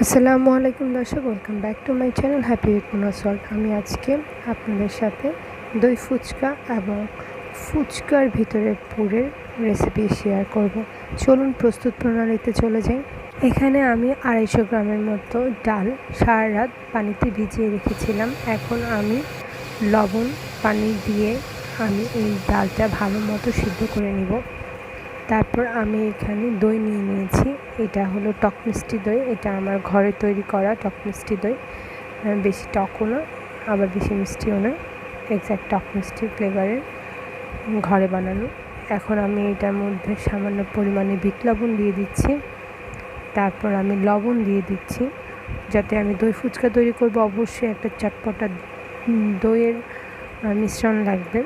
আসসালামু আলাইকুম দর্শক, welcome back to my channel happy with Mona salt. আমি আজকে আপনাদের সাথে দই ফুচকা এবং ফুচকার ভিতরে পুরের রেসিপি শেয়ার করব। চলুন প্রস্তুত প্রণালীতে চলে যাই। এখানে আমি 250 গ্রামের মতো ডাল সারা রাত পানিতে ভিজিয়ে রেখেছিলাম। এখন আমি লবণ পানি দিয়ে আমি এই ডালটা ভালো মতো সিদ্ধ করে নিব। তারপর আমি এখানে দই নিয়ে নিয়েছি। এটা হলো টক মিষ্টি দই। এটা আমার ঘরে তৈরি করা টক মিষ্টি দই। বেশি টকও না, আবার বেশি মিষ্টিও না, এক্স্যাক্ট টক মিষ্টি ফ্লেভারের, ঘরে বানানো। এখন আমি এটার মধ্যে সামান্য পরিমাণে বিট লবণ দিয়ে দিচ্ছি। তারপর আমি লবণ দিয়ে দিচ্ছি। যাতে আমি দই ফুচকা তৈরি করব, অবশ্যই একটা চটপটা দইয়ের মিশ্রণ লাগবে।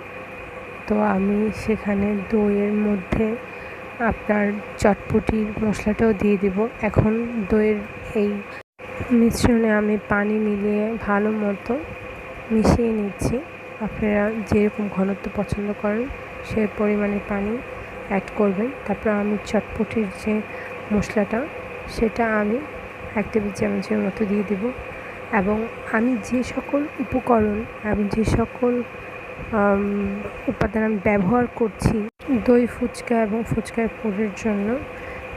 তো আমি সেখানে দইয়ের মধ্যে আপনার চটপটির মশলাটাও দিয়ে দিব। এখন দইয়ের এই মিশ্রণে আমি পানি মিলিয়ে ভালো মতো মিশিয়ে নিচ্ছি। আপনারা যেরকম ঘনত্ব পছন্দ করেন সেই পরিমাণে পানি অ্যাড করবেন। তারপর আমি চটপটির যে মশলাটা সেটা আমি 1 টেবিল চামচের মতো দিয়ে দিব। এবং আমি যে সকল উপকরণ এবং যে সকল উপাদান আমি ব্যবহার করছি দই ফুচকা এবং ফুচকার পুরের জন্য,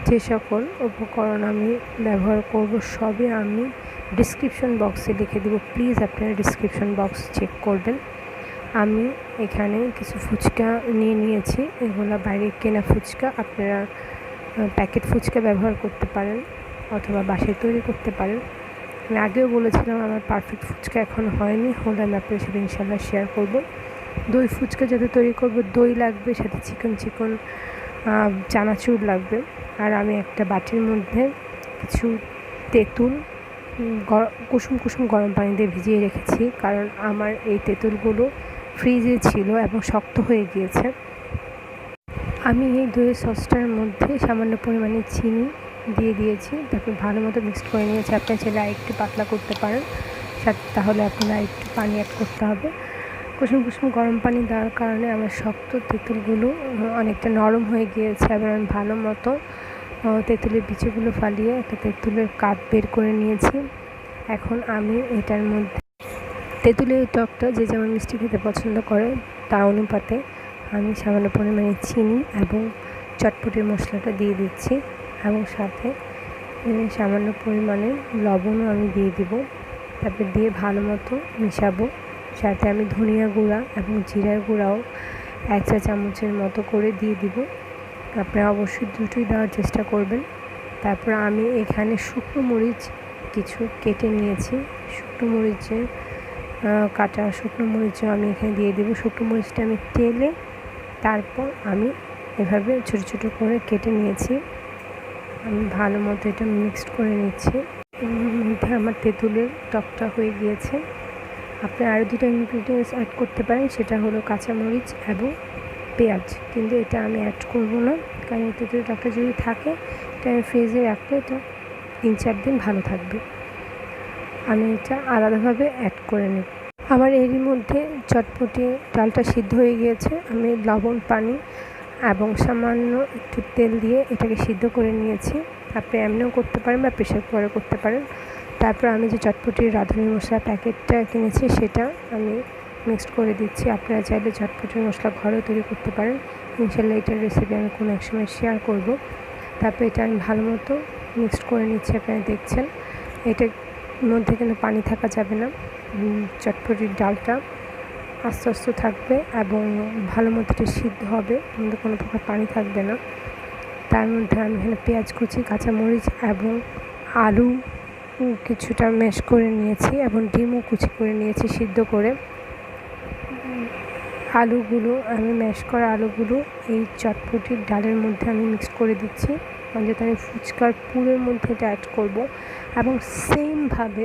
যে সকল উপকরণ আমি ব্যবহার করব সবই আমি ডিসক্রিপশন বক্সে লিখে দেব। প্লিজ আপনারা ডিসক্রিপশন বক্স চেক করবেন। আমি এখানে কিছু ফুচকা নিয়েছি। এগুলো বাইরে কেনা ফুচকা। আপনারা প্যাকেট ফুচকা ব্যবহার করতে পারেন অথবা বাসায় তৈরি করতে পারেন। আমি আগেও বলেছিলাম আমার পারফেক্ট ফুচকা এখন হয়নি, হলে আমি আপনাদের সাথে ইনশাল্লাহ শেয়ার করব। দই ফুচকা যাতে তৈরি করব, দই লাগবে, সাথে চিকন চানাচুর লাগবে। আর আমি একটা বাটির মধ্যে কিছু তেঁতুল কুসুম গরম পানি দিয়ে ভিজিয়ে রেখেছি, কারণ আমার এই তেঁতুলগুলো ফ্রিজে ছিল এবং শক্ত হয়ে গিয়েছে। আমি এই দইয়ের সসটার মধ্যে সামান্য পরিমাণে চিনি দিয়ে দিয়েছি। তারপর ভালো মতো মিক্সড করে নিয়েছি। আপনার ছেলে একটু পাতলা করতে পারেন, তাহলে আপনারা একটু পানি অ্যাড করতে হবে। কুসুম গরম পানি দেওয়ার কারণে আমার শক্ত তেঁতুলগুলো অনেকটা নরম হয়ে গিয়েছে এবং আমি ভালো মতো তেঁতুলের বিচিগুলো ফালিয়ে একটা তেঁতুলের কাপ বের করে নিয়েছি। এখন আমি এটার মধ্যে তেঁতুলের টকটা যে যেমন মিষ্টি খেতে পছন্দ করে তা অনুপাতে আমি সামান্য পরিমাণে চিনি এবং চটপটির মশলাটা দিয়ে দিচ্ছি এবং সাথে সামান্য পরিমাণে লবণও আমি দিয়ে দিব। তারপর দিয়ে ভালো মতো মিশাবো। সাথে আমি ধনিয়া গুঁড়া এবং জিরার গুঁড়াও 1 চা চামচের মতো করে দিয়ে দিব। আপনারা অবশ্যই দুটোই দেওয়ার চেষ্টা করবেন। তারপর আমি এখানে শুকনো মরিচ কিছু কেটে নিয়েছি। কাটা শুকনো মরিচও আমি এখানে দিয়ে দেবো। শুকনো মরিচটা আমি তেলে তারপর আমি এভাবে ছোটো ছোটো করে কেটে নিয়েছি। আমি ভালো মতো এটা মিক্সড করে নিচ্ছি। এর মধ্যে আমার তেঁতুলের টকটা হয়ে গিয়েছে। আপনি আরও 2টা ইনগ্রিডিয়েন্টস অ্যাড করতে পারেন, সেটা হলো কাঁচামরিচ এবং পেঁয়াজ, কিন্তু এটা আমি অ্যাড করব না, কারণ তেঁতুলের টকটা যদি থাকে এটা আমি ফ্রিজে রাখলে এটা 3-4 দিন ভালো থাকবে। আমি এটা আলাদাভাবে অ্যাড করে নেব। আমার এরই মধ্যে চটপটি ডালটা সিদ্ধ হয়ে গিয়েছে। আমি লবণ পানি এবং সামান্য একটু তেল দিয়ে এটাকে সিদ্ধ করে নিয়েছি। আপনি এমনিও করতে পারেন বা প্রেশার কুকারে করতে পারেন। তারপর আমি যে চটপটির রাঁধুনি মশলা প্যাকেটটা কিনেছি সেটা আমি মিক্সড করে দিচ্ছি। আপনারা চাইলে চটপটির মশলা ঘরেও তৈরি করতে পারেন। ইনশাল্লাহ এটার রেসিপি আমি কোনো এক সময় শেয়ার করব। তারপর এটা আমি ভালো মতো মিক্সড করে নিচ্ছি। আপনারা দেখছেন এটার মধ্যে কিন্তু পানি থাকা যাবে না। চটপটির ডালটা আস্তে আস্তে থাকবে এবং ভালো মতো এটা সিদ্ধ হবে, মধ্যে কোনো প্রকার পানি থাকবে না। তার মধ্যে আমি এখানে পেঁয়াজ কুচি, কাঁচামরিচ এবং আলু কিছুটা ম্যাশ করে নিয়েছি এবং ডিমও কুচি করে নিয়েছি সিদ্ধ করে। আমি ম্যাশ করা আলুগুলো এই চটপটির ডালের মধ্যে আমি মিক্স করে দিচ্ছি, যাতে আমি ফুচকার পুরের মধ্যে এটা অ্যাড করব। এবং সেমভাবে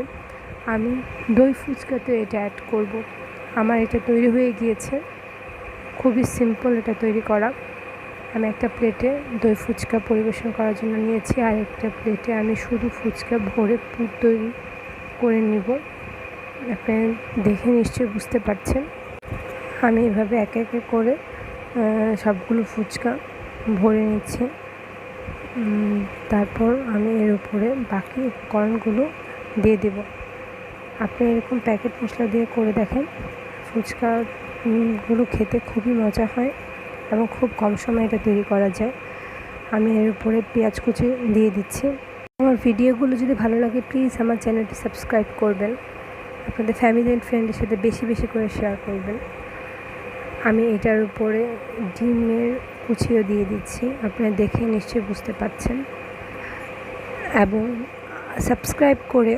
আমি দই ফুচকাতে এটা অ্যাড করব। আমার এটা তৈরি হয়ে গিয়েছে, খুবই সিম্পল এটা তৈরি করা। আমি একটা প্লেটে দই ফুচকা পরিবেশন করার জন্য নিয়েছি, আর একটা প্লেটে আমি শুধু ফুচকা ভরে পুর তৈরি করে নিব। আপনারা দেখে নিশ্চয়ই বুঝতে পারছেন। আমি এভাবে একে একে করে সবগুলো ফুচকা ভরে নিচ্ছি। তারপর আমি এর উপরে বাকি উপকরণগুলো দিয়ে দেব। আপনি এরকম প্যাকেট মশলা দিয়ে করে দেখেন, ফুচকাগুলো খেতে খুবই মজা হয় এবং খুব কম সময়ে এটা তৈরি করা যায়। আমি এর উপরে পেঁয়াজ কুচি দিয়ে দিচ্ছি। আমার ভিডিওগুলো যদি ভালো লাগে প্লিজ আমার চ্যানেলটি সাবস্ক্রাইব করবেন, আপনাদের ফ্যামিলি অ্যান্ড ফ্রেন্ডের সাথে বেশি বেশি করে শেয়ার করবেন। আমি এটার উপরে ডিমের কুচিও দিয়ে দিচ্ছি, আপনারা দেখে নিশ্চয়ই বুঝতে পারছেন। এবং সাবস্ক্রাইব করে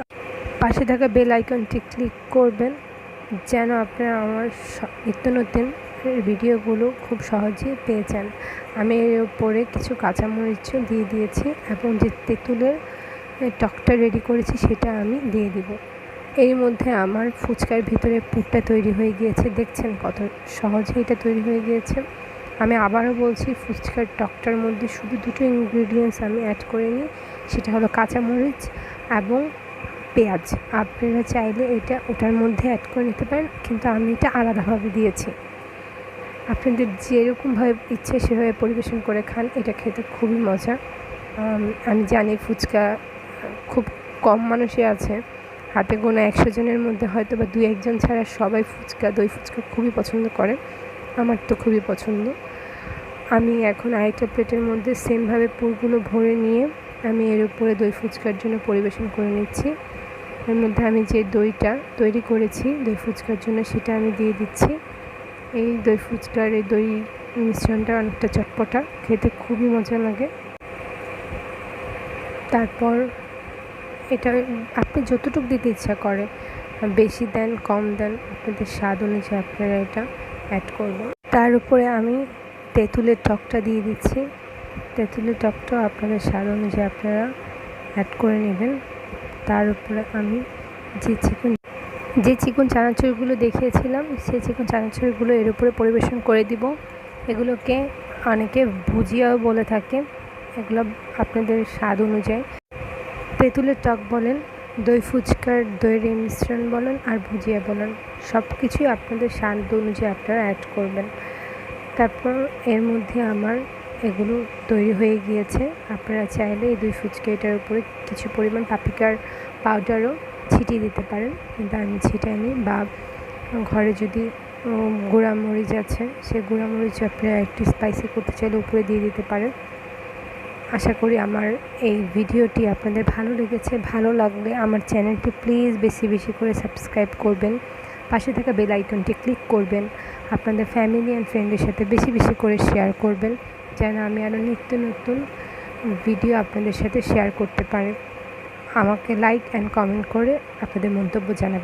পাশে থাকা বেল আইকনটি ক্লিক করবেন যেন আপনারা আমার নিত্য নতুন ভিডিওগুলো খুব সহজেই পেয়ে যান। আমি এর উপরে কিছু কাঁচামরিচও দিয়ে দিয়েছি এবং যে তেঁতুলের টকটা রেডি করেছি সেটা আমি দিয়ে দিব। এর মধ্যে আমার ফুচকার ভিতরে পুরটা তৈরি হয়ে গিয়েছে, দেখছেন কত সহজে এটা তৈরি হয়ে গিয়েছে। আমি আবারও বলছি, ফুচকার টকটার মধ্যে শুধু দুটো ইনগ্রিডিয়েন্টস আমি অ্যাড করে নিই, সেটা হলো কাঁচামরিচ এবং পেঁয়াজ। আপনারা চাইলে এটা ওটার মধ্যে অ্যাড করে নিতে পারেন, কিন্তু আমি এটা আলাদাভাবে দিয়েছি। আপনাদের যেরকমভাবে ইচ্ছে সেভাবে পরিবেশন করে খান, এটা খেতে খুবই মজা। আমি জানি ফুচকা খুব কম মানুষই আছে, হাতে গোনা 100 জনের মধ্যে হয়তো বা 2-1 জন ছাড়া সবাই দই ফুচকা খুবই পছন্দ করে। আমার তো খুবই পছন্দ। আমি এখন আরেকটা প্লেটের মধ্যে সেমভাবে পুরগুলো ভরে নিয়ে আমি এর উপরে দই ফুচকার জন্য পরিবেশন করে নিচ্ছি। এর মধ্যে আমি যে দইটা তৈরি করেছি দই ফুচকার জন্য সেটা আমি দিয়ে দিচ্ছি। এই দই ফুচকার এই দই মিশ্রণটা অনেকটা চটপটা, খেতে খুবই মজা লাগে। তারপর এটা আপনি যতটুকু দিতে ইচ্ছা করে, বেশি দেন কম দেন, আপনাদের স্বাদ অনুযায়ী আপনারা এটা অ্যাড করবেন। তার উপরে আমি তেঁতুলের টকটা দিয়ে দিচ্ছি। তেঁতুলের টকটাও আপনাদের স্বাদ অনুযায়ী আপনারা অ্যাড করে নেবেন। তার উপরে আমি যে চিকন চানাচুরগুলো দেখিয়েছিলাম সেই চিকন চানাচুরগুলো এর উপরে পরিবেশন করে দিব। এগুলোকে অনেকে ভুজিয়াও বলে থাকে, এগুলো আপনাদের স্বাদ অনুযায়ী। তেঁতুলের টক বলেন, দই ফুচকার দইয়ের মিশ্রণ বলেন আর ভুজিয়া বলেন, সব কিছুই আপনাদের স্বাদ অনুযায়ী আপনারা অ্যাড করবেন। তারপর এর মধ্যে আমার এগুলো তৈরি হয়ে গিয়েছে। আপনারা চাইলে এই দই ফুচকা এটার উপরে কিছু পরিমাণ পাপরিকার পাউডারও ছিটিয়ে দিতে পারেন, কিন্তু আমি ছিটাইনি। বা ঘরে যদি গুঁড়ামরিচ আছে, সেই গুঁড়ামরিচ আপনারা একটু স্পাইসি করতে চাইলে উপরে দিয়ে দিতে পারেন। আশা করি আমার এই ভিডিওটি আপনাদের ভালো লেগেছে। ভালো লাগলে আমার চ্যানেলটি প্লিজ বেশি বেশি করে সাবস্ক্রাইব করবেন, পাশে থাকা বেল আইকনটি ক্লিক করবেন, আপনাদের ফ্যামিলি অ্যান্ড ফ্রেন্ডের সাথে বেশি বেশি করে শেয়ার করবেন যেন আমি আরও নিত্য নতুন ভিডিও আপনাদের সাথে শেয়ার করতে পারি। আমাকে লাইক অ্যান্ড কমেন্ট করে আপনাদের মন্তব্য জানাবেন।